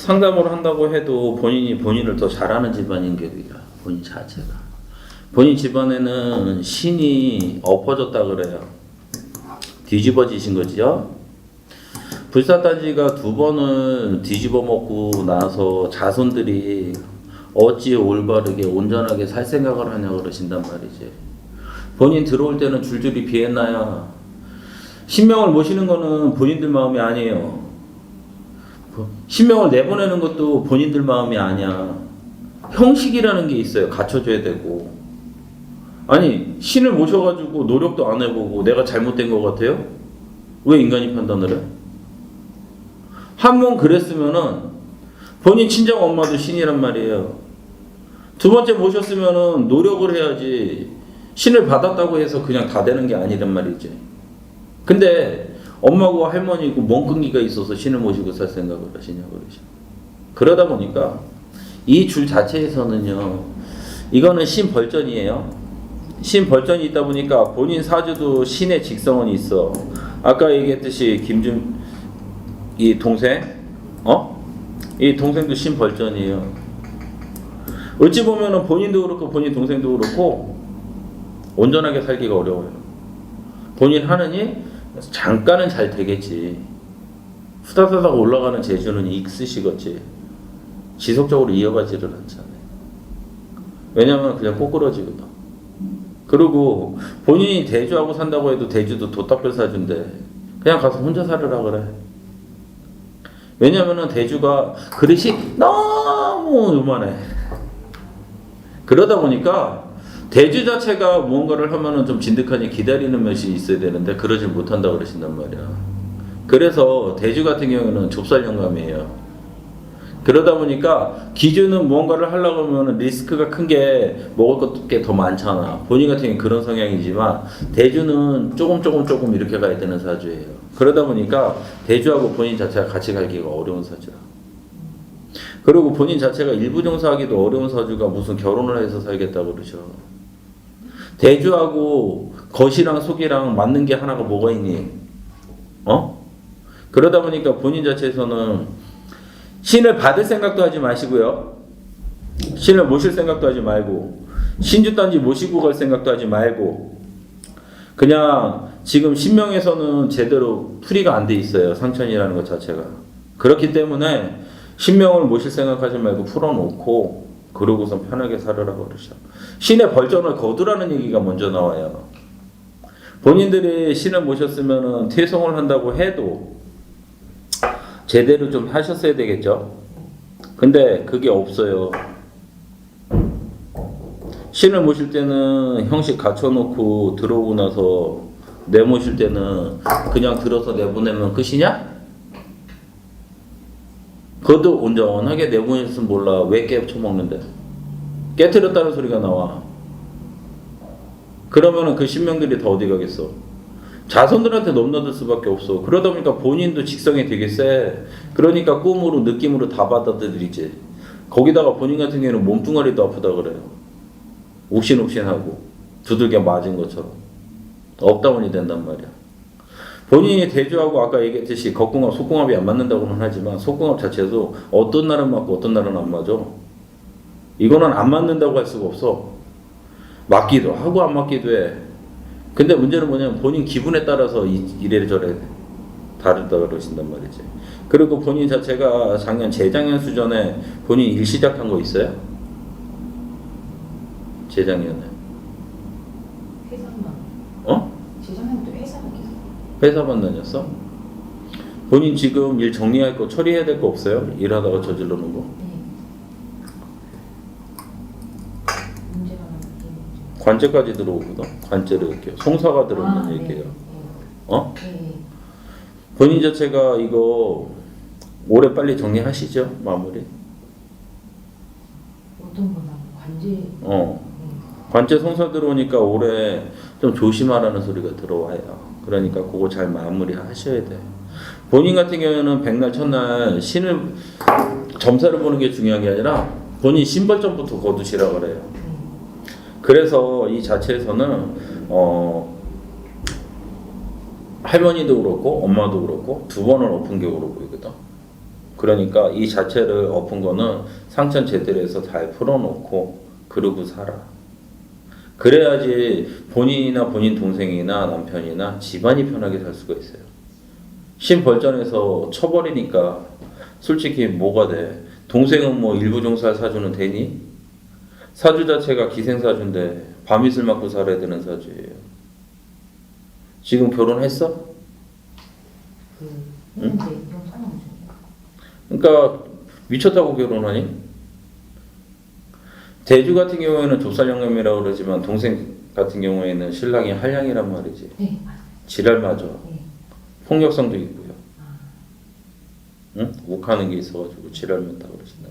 상담을 한다고 해도 본인이 본인을 더 잘하는 집안인 격이야. 본인 자체가. 본인 집안에는 신이 엎어졌다 그래요. 뒤집어지신 거죠. 불사단지가 2번을 뒤집어 먹고 나서 자손들이 어찌 올바르게 온전하게 살 생각을 하냐 그러신단 말이지. 본인 들어올 때는 줄줄이 비했나야. 신명을 모시는 거는 본인들 마음이 아니에요. 신명을 내보내는 것도 본인들 마음이 아니야. 형식이라는 게 있어요. 갖춰줘야 되고. 아니 신을 모셔가지고 노력도 안 해보고 내가 잘못된 것 같아요? 왜 인간이 판단을 해? 한 번 그랬으면은 본인 친정 엄마도 신이란 말이에요. 2번째 모셨으면은 노력을 해야지 신을 받았다고 해서 그냥 다 되는 게 아니란 말이지. 근데 엄마고 할머니고 멍끈기가 있어서 신을 모시고 살 생각을 하시냐고 그러죠. 그러다 보니까 이 줄 자체에서는요, 이거는 신벌전이에요. 신벌전이 있다 보니까 본인 사주도 신의 직성은 있어. 아까 얘기했듯이 이 동생, 이 동생도 신벌전이에요. 어찌 보면은 본인도 그렇고 본인 동생도 그렇고 온전하게 살기가 어려워요. 본인 하느니 잠깐은 잘 되겠지. 후다다닥 올라가는 재주는 익으시겠지. 지속적으로 이어가지를 않잖아요. 왜냐면 그냥 꼬꾸러지거든. 그리고 본인이 대주하고 산다고 해도 대주도 도딱별 사주인데 그냥 가서 혼자 살으라 그래. 왜냐면은 대주가 그릇이 너무 요만해. 그러다 보니까 대주 자체가 무언가를 하면은 좀 진득하니 기다리는 맛이 있어야 되는데 그러질 못한다 그러신단 말이야. 그래서 대주 같은 경우는 좁쌀 영감이에요. 그러다 보니까 기준은 무언가를 하려고 하면 리스크가 큰 게 먹을 게 더 많잖아. 본인 같은 경우는 그런 성향이지만 대주는 조금 이렇게 가야 되는 사주예요. 그러다 보니까 대주하고 본인 자체가 같이 갈기가 어려운 사주야. 그리고 본인 자체가 일부 종사하기도 어려운 사주가 무슨 결혼을 해서 살겠다고 그러죠. 대주하고 겉이랑 속이랑 맞는 게 하나가 뭐가 있니? 그러다 보니까 본인 자체에서는 신을 받을 생각도 하지 마시고요. 신을 모실 생각도 하지 말고 신주단지 모시고 갈 생각도 하지 말고 그냥 지금 신명에서는 제대로 풀이가 안 돼 있어요. 상천이라는 것 자체가. 그렇기 때문에 신명을 모실 생각하지 말고 풀어놓고 그러고선 편하게 살으라고 그러죠. 신의 벌전을 거두라는 얘기가 먼저 나와요. 본인들이 신을 모셨으면 퇴송을 한다고 해도 제대로 좀 하셨어야 되겠죠. 근데 그게 없어요. 신을 모실 때는 형식 갖춰놓고 들어오고 나서 내모실 때는 그냥 들어서 내보내면 끝이냐? 그것도 온전하게 내보냈으면 몰라. 왜 깨쳐먹는데? 깨트렸다는 소리가 나와. 그러면은 그 신명들이 다 어디 가겠어? 자손들한테 넘나들 수밖에 없어. 그러다 보니까 본인도 직성이 되게 세. 그러니까 꿈으로 느낌으로 다 받아들이지. 거기다가 본인 같은 경우는 몸뚱아리도 아프다 그래요. 옥신옥신하고 두들겨 맞은 것처럼 업다운이 된단 말이야. 본인이 대주하고 아까 얘기했듯이 겉궁합, 속궁합이 안 맞는다고는 하지만 속궁합 자체도 어떤 날은 맞고 어떤 날은 안 맞아. 이거는 안 맞는다고 할 수가 없어. 맞기도 하고 안 맞기도 해. 근데 문제는 뭐냐면 본인 기분에 따라서 이래저래 다르다 그러신단 말이지. 그리고 본인 자체가 작년, 재작년 수전에 본인 일 시작한 거 있어요? 재작년에. 회사만. 재작년도 회사만 계속. 회사만 다녔어? 본인 지금 일 정리할 거 처리해야 될 거 없어요? 일하다가 저질러 놓은 거? 문제가 관제까지 들어오거든. 관제를 이렇게 송사가 들어오는 얘기예요. 네. 본인 자체가 이거 올해 빨리 정리하시죠? 마무리. 어떤 거나 관제. 관제 송사 들어오니까 올해 좀 조심하라는 소리가 들어와요. 그러니까 그거 잘 마무리 하셔야 돼. 본인 같은 경우에는 백날 첫날 신을 점사를 보는 게 중요한 게 아니라 본인 신벌점부터 거두시라 그래요. 그래서 이 자체에서는 할머니도 그렇고 엄마도 그렇고 2번을 엎은 격으로 보이거든. 그러니까 이 자체를 엎은 거는 상처 제대로 해서 잘 풀어놓고 그러고 살아. 그래야지 본인이나 본인 동생이나 남편이나 집안이 편하게 살 수가 있어요. 신벌전에서 쳐버리니까 솔직히 뭐가 돼? 동생은 뭐 일부 종살 사주는 되니? 사주 자체가 기생사주인데 밤이슬 맞고 살아야 되는 사주예요. 지금 결혼했어? 했는데 이런 상황 중이야. 그러니까 미쳤다고 결혼하니? 대주 같은 경우에는 좁쌀영감이라고 그러지만 동생 같은 경우에는 신랑이 한량이란 말이지. 네, 맞아요. 지랄 맞아. 네. 폭력성도 있고요. 아, 응? 욱하는 게 있어가지고 지랄 맞다고 그러신다.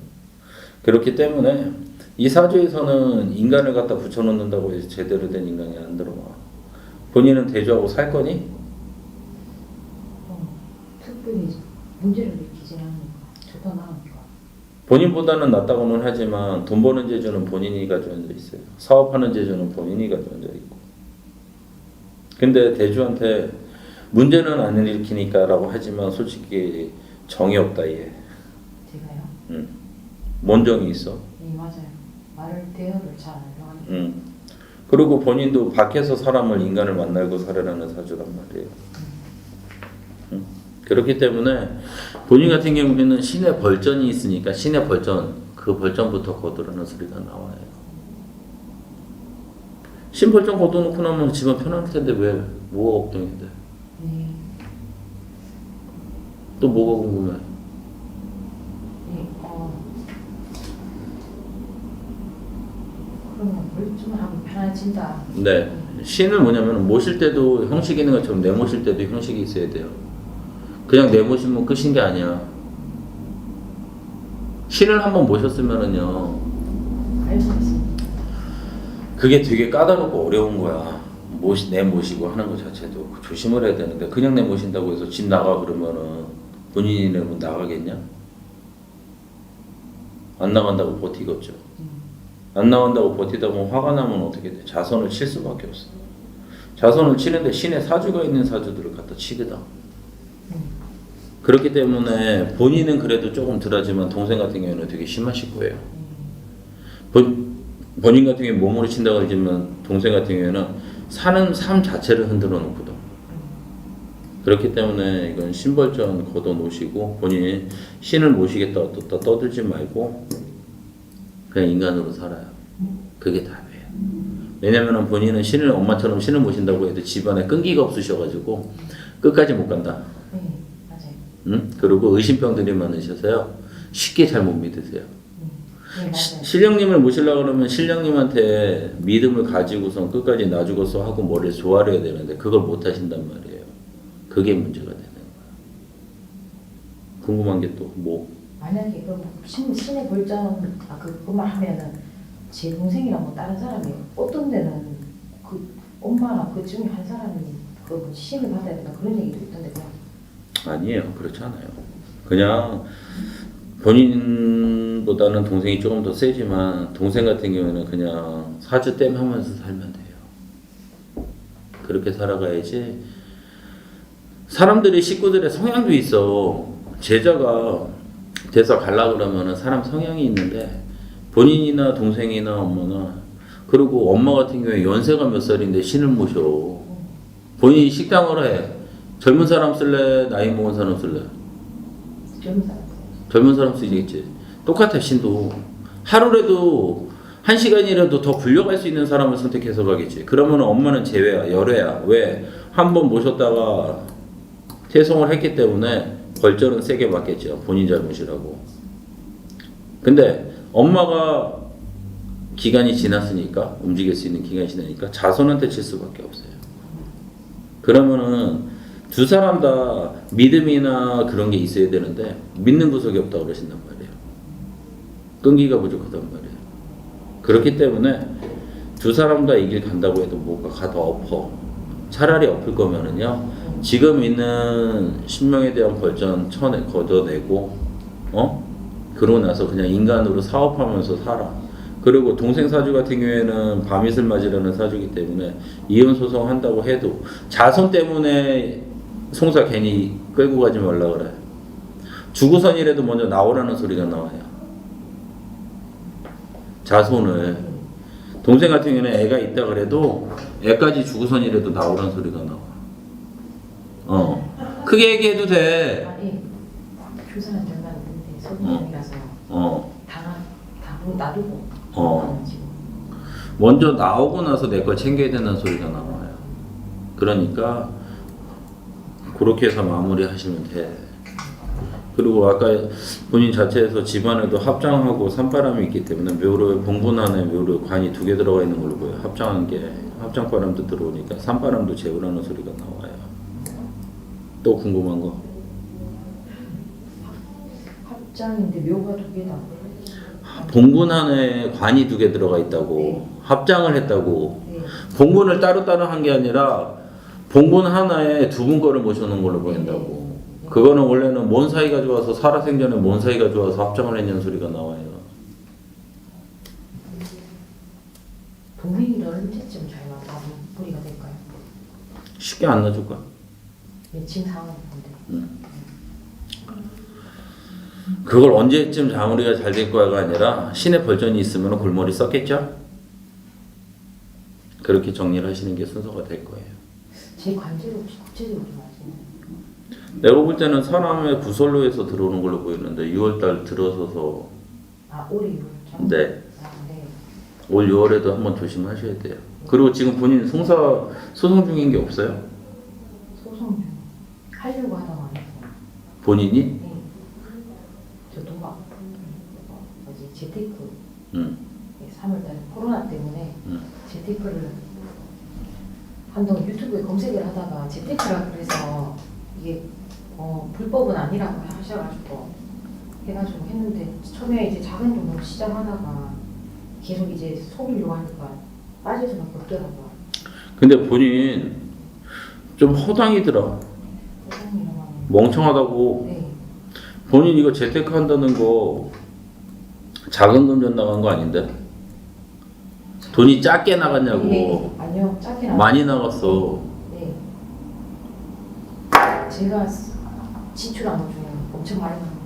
그렇기 때문에 이 사주에서는 인간을 갖다 붙여놓는다고 해서 제대로 된 인간이 안 들어와. 본인은 대주하고 살 거니? 특별히 문제를 일으키지 않으니까 좋다 나으니까. 본인보다는 낫다고는 하지만 돈 버는 재주는 본인이 가지고 앉아 있어요. 사업하는 재주는 본인이 가지고 앉아 있고. 근데 대주한테 문제는 안 일으키니까라고 하지만 솔직히 정이 없다 얘. 제가요? 응. 뭔 정이 있어? 네, 맞아요. 말을 대화를 잘 안 하니까. 응. 그리고 본인도 밖에서 사람을 인간을 만나고 살아라는 사주란 말이에요. 응. 그렇기 때문에 본인 같은 경우에는 신의 벌전이 있으니까 신의 벌전, 그 벌전부터 거두라는 소리가 나와요. 신 벌전 거둬놓고 나면 집안 편할 텐데 왜 뭐가 걱정이 돼? 네. 또 뭐가 궁금해? 네, 그러면 뭘 하면 편해진다. 네. 신을 뭐냐면 모실 때도 형식이 있는 것처럼 내모실 때도 형식이 있어야 돼요. 그냥 내모시면 끝인 게 아니야. 신을 한번 모셨으면은요, 알고 있습니다. 그게 되게 까다롭고 어려운 거야. 내모시고 하는 것 자체도 조심을 해야 되는데 그냥 내모신다고 해서 집 나가 그러면은 본인이 내면 나가겠냐? 안 나간다고 버티겠죠. 안 나간다고 버티다 보면 화가 나면 어떻게 돼? 자선을 칠 수밖에 없어. 자선을 치는데 신의 사주가 있는 사주들을 갖다 치거든. 그렇기 때문에 본인은 그래도 조금 덜하지만 동생 같은 경우는 되게 심하실 거예요. 본인 같은 경우에 몸으로 친다고 하지만 동생 같은 경우에는 사는 삶 자체를 흔들어 놓거든. 그렇기 때문에 이건 신벌전 걷어 놓으시고 본인이 신을 모시겠다 어떻다 떠들지 말고 그냥 인간으로 살아요. 그게 답이에요. 왜냐면은 본인은 신을 엄마처럼 신을 모신다고 해도 집안에 끈기가 없으셔가지고 끝까지 못 간다. 네, 맞아요. 응? 그리고 의심병들이 많으셔서요. 쉽게 잘 못 믿으세요. 네, 맞아요. 신령님을 모시려고 그러면 신령님한테 믿음을 가지고선 끝까지 나 죽었어 하고 머리를 조아려야 되는데 그걸 못 하신단 말이에요. 그게 문제가 되는 거야. 궁금한 게 또 뭐? 만약에 그럼 신의 벌전 그것만 하면은 제 동생이랑 뭐 다른 사람이 어떤 데는 그 엄마나 그 중에 한 사람이 그 신을 받아야 된다 그런 얘기도 있던데 그냥. 아니에요. 그렇지 않아요. 그냥 본인보다는 동생이 조금 더 세지만 동생 같은 경우에는 그냥 사주 땜 하면서 살면 돼요. 그렇게 살아가야지. 사람들이 식구들의 성향도 있어. 제자가 돼서 갈라 그러면은 사람 성향이 있는데 본인이나 동생이나 엄마나 그리고 엄마 같은 경우에 연세가 몇 살인데 신을 모셔. 본인이 식당을 해. 젊은 사람 쓸래? 나이 먹은 사람 쓸래? 젊은 사람. 젊은 사람 쓰겠지. 똑같아 신도. 하루라도 1시간이라도 더 불려갈 수 있는 사람을 선택해서 가겠지. 그러면 엄마는 제외야. 열애야. 왜? 한 번 모셨다가 퇴송을 했기 때문에 벌절은 세게 받겠죠. 본인 잘못이라고. 근데 엄마가 기간이 지났으니까 움직일 수 있는 기간이 지나니까 자손한테 칠 수밖에 없어요. 그러면은 두 사람 다 믿음이나 그런 게 있어야 되는데 믿는 구석이 없다고 그러신단 말이에요. 끈기가 부족하단 말이에요. 그렇기 때문에 두 사람 다 이 길 간다고 해도 뭐가 더 엎어. 차라리 엎을 거면은요. 지금 있는 신명에 대한 벌전 걷어내고 그러고 나서 그냥 인간으로 사업하면서 살아. 그리고 동생 사주 같은 경우에는 밤이슬 맞이라는 사주이기 때문에 이혼 소송 한다고 해도 자손 때문에 송사 괜히 끌고 가지 말라 그래. 주고선이라도 먼저 나오라는 소리가 나와요. 자손을. 동생 같은 경우는 애가 있다 그래도 애까지 주고선이라도 나오라는 소리가 나와. 크게 얘기해도 돼. 아니 교사는 얼마 있는데 소중이라서 다 놔두고 지금. 먼저 나오고 나서 내 걸 챙겨야 된다는 소리가 나와요. 그러니까 그렇게 해서 마무리하시면 돼. 그리고 아까 본인 자체에서 집안에도 합장하고 산바람이 있기 때문에 묘로에 봉분 안에 묘로에 관이 2개 들어가 있는 걸로 보여요. 합장한 게 합장바람도 들어오니까 산바람도 재우라는 소리가 나와요. 또 궁금한 거? 합장인데 묘가 2개다. 봉분 안에 관이 2개 들어가 있다고. 합장을 했다고. 네. 봉분을 따로따로 한 게 아니라 봉분 하나에 2분 거를 모셔놓은 걸로 보인다고. 그거는 원래는 뭔 사이가 좋아서 살아생전에 뭔 사이가 좋아서 합장을 했냐는 소리가 나와요. 동생이를 언제쯤 잘 마무리가 될까요? 쉽게 안 놔줄까? 지금 상황은 근데 그걸 언제쯤 마무리가 잘 될 거야가 아니라 신의 벌전이 있으면 골머리 썼겠죠? 그렇게 정리를 하시는 게 순서가 될 거예요. 제 관제를 혹시 구체적으로 좀 아시나요? 내가 볼 때는 사람의 구설로에서 들어오는 걸로 보이는데 6월달 들어서서 올해 6월죠? 네. 네. 올 6월에도 한번 조심하셔야 돼요. 그리고 지금 본인 소송 중인 게 없어요? 소송 중 하려고 하다가 안 했어요. 본인이? 네. 저 도박 뭐지 재테크 응. 3월달에 코로나 때문에 응. 재테크를 한동안 유튜브에 검색을 하다가 재테크라 그래서 이게 불법은 아니라고 하셔가지고 해가지고 했는데 처음에 이제 작은 돈으로 시작하다가 계속 이제 속이려고 하니까 빠질 수밖에 없더라고요. 근데 본인 좀 허당이더라. 멍청하다고. 네. 본인 이거 재테크 한다는 거 작은 금전 나간 거 아닌데? 돈이 작게 나갔냐고. 네. 아니요, 작게 많이 나갔어. 네. 제가 지출한 것 중에 엄청 많이 나간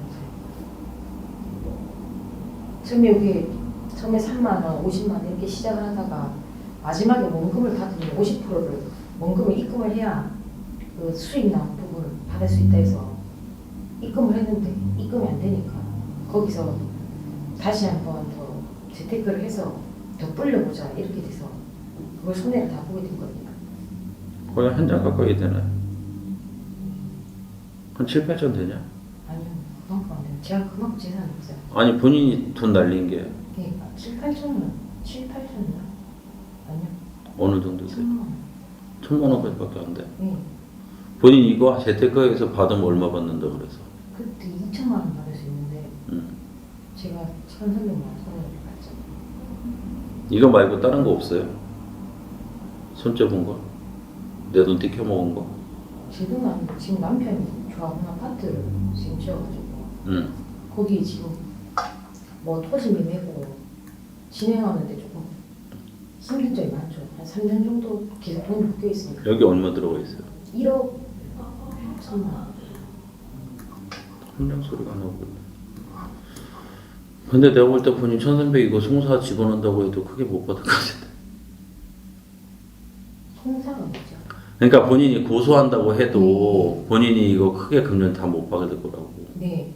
거예요. 처음에 3만 원, 50만 원 이렇게 시작을 하다가 마지막에 원금을 받으면 50%를 원금을 입금을 해야 그 수익 나온 부분을 받을 수 있다 해서 입금을 했는데 입금이 안 되니까 거기서 다시 한번 더 재테크를 해서 더 불려보자 이렇게 돼서 그걸 손해를 다 보게 된 거예요. 거의 한 장 가까이 되네. 한 7, 8천 되냐? 아니요, 그만큼 안 돼요. 제가 그만큼 재산이 없어요. 아니 본인이 돈 날린 게 네, 7, 8천은 7, 8천은 아니요. 어느 정도 돼? 1,000만 원. 1,000만 원까지밖에 안 돼. 네. 본인 이거 재테크에서 받으면 얼마 받는다 그래서? 그때 2천만 원 받을 수 있는데 제가 1,300만 원 손해를 봤죠. 이거 말고 다른 거 없어요? 손재본 거? 내 돈 띠켜 먹은 거? 제 돈 아니고 지금 남편이 좋아하는 아파트를 지금 지어가지고 거기 지금 뭐 토지 매매고 진행하는데 조금 힘든 점이 많죠. 한 3년 정도 계속 돈이 묶여 있으니까. 여기 얼마 들어가 있어요? 1억 3만 원. 한장 소리가 나고 있네. 근데 내가 볼 때 본인 1,300 이거 송사 집어넣는다고 해도 크게 못 받을 것 같은데. 송사가 뭐죠? 그러니까 본인이 고소한다고 해도 본인이 이거 크게 금전 다 못 받을 거라고. 네.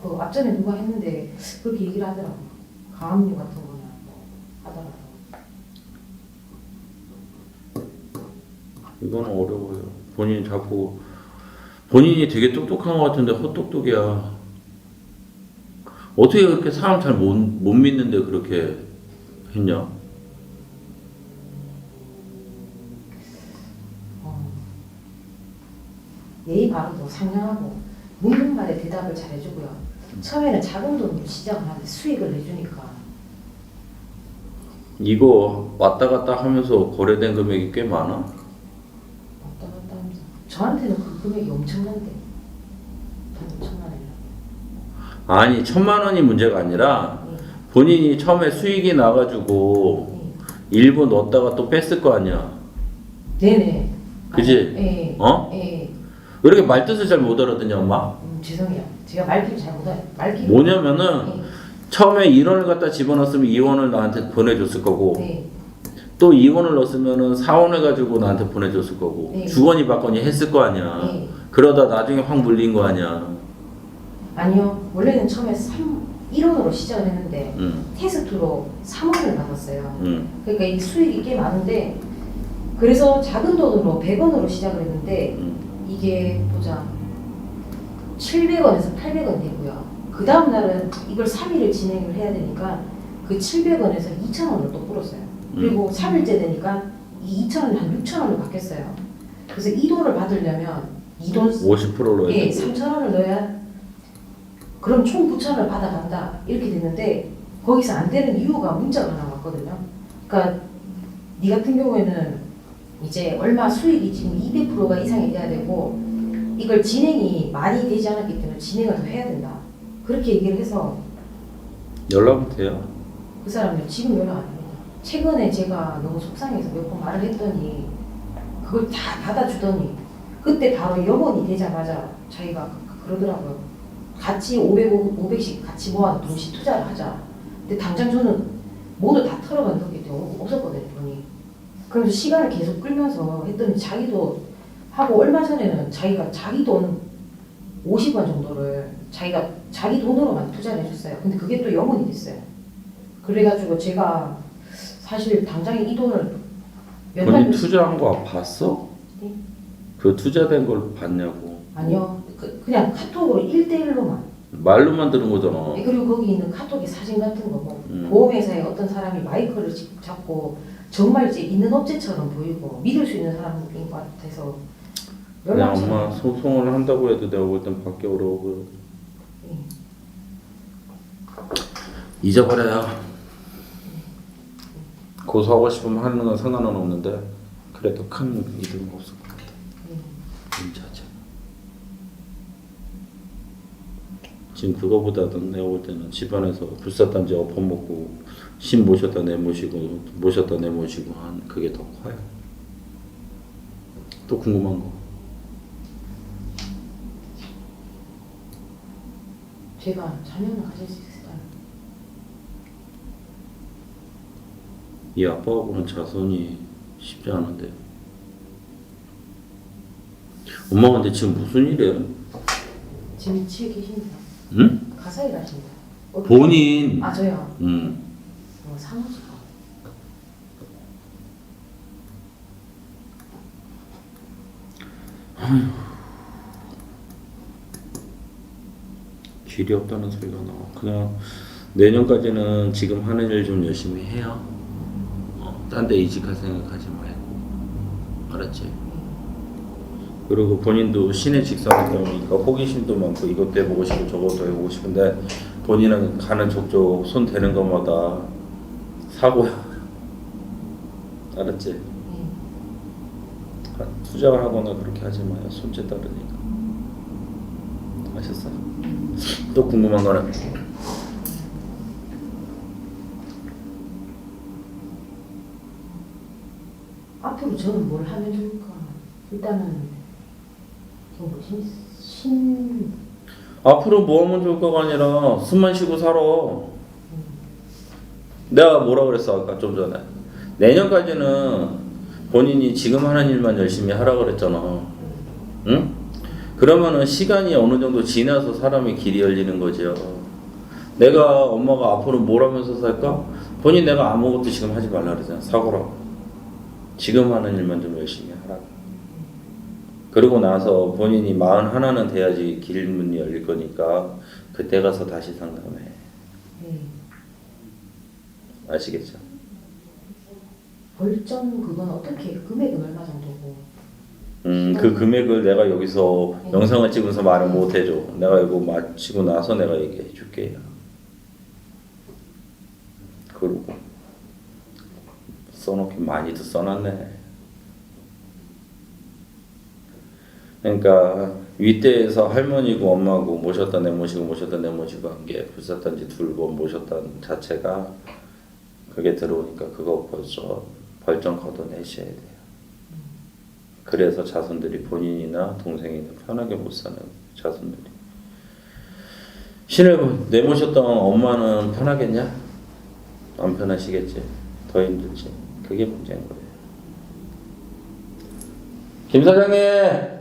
그 앞전에 누가 했는데 그렇게 얘기를 하더라고요. 가압류 같은 거나 뭐 하더라고요. 이거는 어려워요. 본인이 자꾸 본인이 되게 똑똑한 것 같은데 헛똑똑이야. 어떻게 그렇게 사람 잘 못 믿는데 그렇게 했냐? 예의 바르고 상냥하고 묻는 말에 대답을 잘 해주고요. 처음에는 작은 돈으로 시작을 하는데 수익을 내주니까 이거 왔다 갔다 하면서 거래된 금액이 꽤 많아? 왔다 갔다 하면서 저한테는 그 금액이 엄청난데 단 5천만 원이라고. 아니 1,000만 원이 문제가 아니라 네. 본인이 처음에 수익이 나가지고 네. 일부 넣었다가 또 뺐을 거 아니야. 네네. 그지? 네. 어? 네. 왜 이렇게 말뜻을 잘 못 알아듣냐 엄마? 죄송해요. 제가 말귀를 잘 못해요. 말귀. 뭐냐면은 네. 처음에 1원을 갖다 집어넣었으면 2원을 나한테 보내줬을 거고 네. 또 2원을 넣었으면은 4원 해가지고 나한테 보내줬을 거고 네. 주거니 받거니 했을 거 아니야. 네. 그러다 나중에 확 물린 거 아니야. 아니요. 원래는 처음에 1원으로 시작을 했는데 응, 테스트로 3원을 받았어요. 응, 그러니까 이 수익이 꽤 많은데 그래서 작은 돈으로 100원으로 시작을 했는데 응. 이게 보자 700원에서 800원 되고요. 그 다음 날은 이걸 3일을 진행을 해야 되니까 그 700원에서 2,000원을 또 불었어요. 그리고 3일째 되니까 이 2,000원이 한 6,000원을 받겠어요. 그래서 이 돈을 받으려면 이 돈 50%로 예, 해야 되고. 3,000원을 넣어야 그럼 총 9,000원을 받아간다 이렇게 됐는데 거기서 안 되는 이유가 문자가 하나 왔거든요. 그러니까 니 같은 경우에는 이제 얼마 수익이 지금 200%가 이상이 돼야 되고 이걸 진행이 많이 되지 않았기 때문에 진행을 더 해야 된다. 그렇게 얘기를 해서 연락은 돼요. 그 사람이 지금 연락 안 합니다. 최근에 제가 너무 속상해서 몇 번 말을 했더니 그걸 다 받아주더니 그때 바로 염원이 되자마자 자기가 그러더라고요. 같이 500씩 같이 모아서 동시 투자를 하자. 근데 당장 저는 모두 다 털어간 적이 없었거든요, 돈이. 그래서 시간을 계속 끌면서 했더니 자기도 하고 얼마 전에는 자기가 자기 돈 50원 정도를 자기가 자기 돈으로만 투자를 해줬어요. 근데 그게 또 영원이 됐어요. 그래가지고 제가 사실 당장에 이 돈을 본인 투자한 거 봤어? 네? 그 투자된 걸 봤냐고. 아니요. 그냥 카톡으로 1대1로만. 말로만 들은 거잖아. 그리고 거기 있는 카톡의 사진 같은 거 뭐 음. 보험회사에 어떤 사람이 마이크를 잡고 정말 이제 있는 업체처럼 보이고 믿을 수 있는 사람인 것 같아서 그냥 연락처. 엄마 소송을 한다고 해도 내가 볼 땐 밖에 어려워. 네. 잊어버려요. 고소하고 싶으면 하는 건 상관은 없는데 그래도 큰 이득은 없을 것 같아. 이 자체. 지금 그거보다는 내가 볼 때는 집안에서 불사단지 엎어먹고 신 모셨다 내모시고 모셨다 내모시고 한 그게 더 커요. 또 궁금한 거. 제가 자녀는 가질 수 있을까요? 이 아빠하고는 자손이 쉽지 않은데. 엄마 근데 지금 무슨 일이에요? 지금 집에 계십니다. 응? 가사 일하십니다. 본인. 아 저요. 응. 사무실. 길이 없다는 소리가 나와. 그냥 내년까지는 지금 하는 일 좀 열심히 해요. 딴 데 이직할 생각하지 말고. 알았지? 그리고 본인도 신의 직성이다 보니까 호기심도 많고 이것도 해보고 싶고 저것도 해보고 싶은데 본인은 가는 족족 손 대는 것마다 사고야. 알았지? 투자를 하거나 그렇게 하지 마요. 손재 따르니까. 아셨어? 또 궁금한 거는? 앞으로 저는 뭘 하면 좋을까? 일단은 뭐 신 앞으로 뭐 하면 좋을까가 아니라 숨만 쉬고 살아. 내가 뭐라 그랬어 아까 좀 전에. 내년까지는 본인이 지금 하는 일만 열심히 하라 그랬잖아. 응? 그러면은 시간이 어느 정도 지나서 사람의 길이 열리는 거죠. 내가 엄마가 앞으로 뭘 하면서 살까? 본인 내가 아무것도 지금 하지 말라 그러잖아. 사고라고. 지금 하는 일만 좀 열심히 하라. 그러고 나서 본인이 41는 돼야지 길문이 열릴 거니까 그때 가서 다시 상담해. 아시겠죠? 벌점 그건 어떻게 금액은 얼마 정도고? 그 금액을 내가 여기서 영상을 찍으면서 말을 못 해줘. 내가 이거 마치고 나서 내가 얘기해 줄게요. 그리고 써놓긴 많이도 써놨네. 그러니까 윗대에서 할머니고 엄마고 모셨다 내모시고 모셨다 내모시고 한 게 불사단지 2번 모셨다는 자체가 그게 들어오니까 그거 벌점 걷어내셔야 돼요. 그래서 자손들이 본인이나 동생이나 편하게 못 사는 자손들이 신을 내모셨던 엄마는 편하겠냐? 안 편하시겠지. 더 힘들지. 그게 문제인 거예요. 김 사장님.